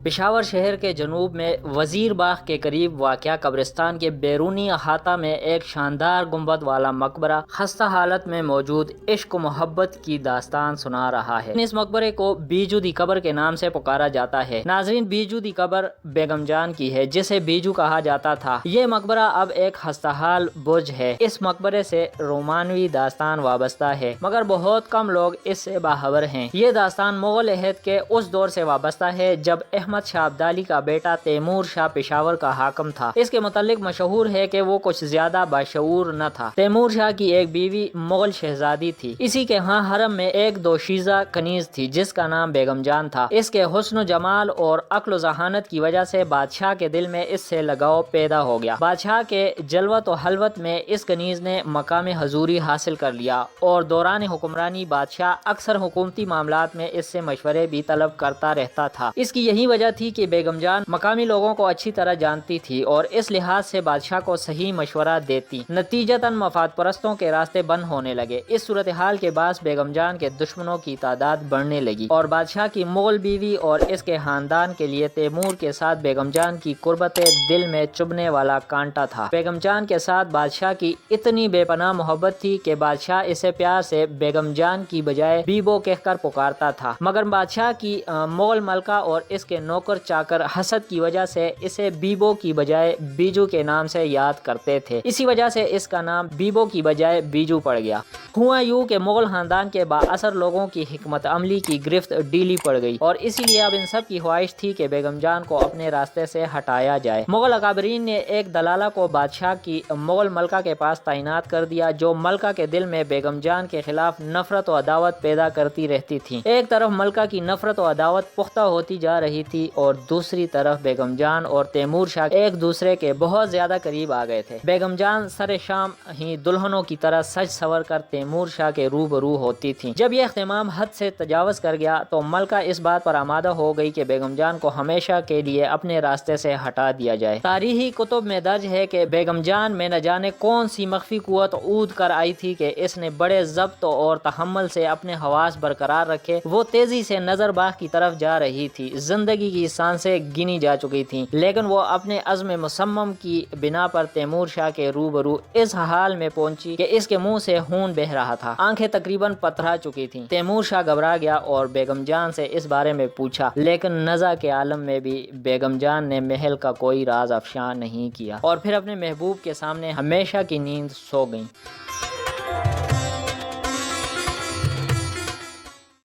پشاور شہر کے جنوب میں وزیر باغ کے قریب واقع قبرستان کے بیرونی احاطہ میں ایک شاندار گنبد والا مقبرہ خستہ حالت میں موجود عشق و محبت کی داستان سنا رہا ہے۔ اس مقبرے کو بیجو دی قبر کے نام سے پکارا جاتا ہے۔ ناظرین، بیجو دی قبر بیگم جان کی ہے، جسے بیجو کہا جاتا تھا۔ یہ مقبرہ اب ایک خستہ حال برج ہے۔ اس مقبرے سے رومانوی داستان وابستہ ہے، مگر بہت کم لوگ اس سے باخبر ہیں۔ یہ داستان مغل عہد کے اس دور سے وابستہ ہے جب احمد شاہ ابدالی کا بیٹا تیمور شاہ پشاور کا حاکم تھا۔ اس کے متعلق مشہور ہے کہ وہ کچھ زیادہ باشعور نہ تھا۔ تیمور شاہ کی ایک بیوی مغل شہزادی تھی۔ اسی کے ہاں حرم میں ایک دوشیزہ کنیز تھی جس کا نام بیگم جان تھا۔ اس کے حسن و جمال اور عقل و ذہانت کی وجہ سے بادشاہ کے دل میں اس سے لگاؤ پیدا ہو گیا۔ بادشاہ کے جلوت و حلوت میں اس کنیز نے مقام حضوری حاصل کر لیا اور دوران حکمرانی بادشاہ اکثر حکومتی معاملات میں اس سے مشورے بھی طلب کرتا رہتا تھا۔ اس کی یہی وجہ تھی کہ بیگم جان مقامی لوگوں کو اچھی طرح جانتی تھی اور اس لحاظ سے بادشاہ کو صحیح مشورہ دیتی۔ نتیجتاً مفاد پرستوں کے راستے بند ہونے لگے۔ اس صورتحال کے باعث بیگم جان کے دشمنوں کی تعداد بڑھنے لگی اور بادشاہ کی مغل بیوی اور اس کے خاندان کے لیے تیمور کے ساتھ بیگم جان کی قربت دل میں چبھنے والا کانٹا تھا۔ بیگم جان کے ساتھ بادشاہ کی اتنی بے پناہ محبت تھی کہ بادشاہ اسے پیار سے بیگم جان کی بجائے بیبو کہہ کر پکارتا تھا، مگر بادشاہ کی مغل ملکہ اور اس کے نوکر چاکر حسد کی وجہ سے اسے بیبو کی بجائے بیجو کے نام سے یاد کرتے تھے۔ اسی وجہ سے اس کا نام بیبو کی بجائے بیجو پڑ گیا۔ ہوا یوں کہ مغل خاندان کے بااثر لوگوں کی حکمت عملی کی گرفت ڈھیلی پڑ گئی اور اسی لیے اب ان سب کی خواہش تھی کہ بیگم جان کو اپنے راستے سے ہٹایا جائے۔ مغل اکابرین نے ایک دلالہ کو بادشاہ کی مغل ملکہ کے پاس تعینات کر دیا، جو ملکہ کے دل میں بیگم جان کے خلاف نفرت و عداوت پیدا کرتی رہتی تھی۔ ایک طرف ملکہ کی نفرت و عداوت پختہ ہوتی جا رہی تھی اور دوسری طرف بیگم جان اور تیمور شاہ ایک دوسرے کے بہت زیادہ قریب آ گئے تھے۔ بیگم جان سر شام ہی دلہنوں کی طرح سج سور کر تیمور شاہ کے روبرو ہوتی تھیں۔ جب یہ اہتمام حد سے تجاوز کر گیا تو ملکہ اس بات پر آمادہ ہو گئی کہ بیگم جان کو ہمیشہ کے لیے اپنے راستے سے ہٹا دیا جائے۔ تاریخی کتب میں درج ہے کہ بیگم جان میں نہ جانے کون سی مخفی قوت عود کر آئی تھی کہ اس نے بڑے ضبط اور تحمل سے اپنے حواس برقرار رکھے۔ وہ تیزی سے نظر باغ کی طرف جا رہی تھی۔ زندگی کی سانسیں گنی جا چکی تھیں، لیکن وہ اپنے عزم مصمم کی بنا پر تیمور شاہ کے روبرو اس حال میں پہنچی کہ اس کے منہ سے خون بہہ رہا تھا، آنکھیں تقریباً پتھرا چکی تھیں۔ تیمور شاہ گھبرا گیا اور بیگم جان سے اس بارے میں پوچھا، لیکن نزع کے عالم میں بھی بیگم جان نے محل کا کوئی راز افشاں نہیں کیا اور پھر اپنے محبوب کے سامنے ہمیشہ کی نیند سو گئیں۔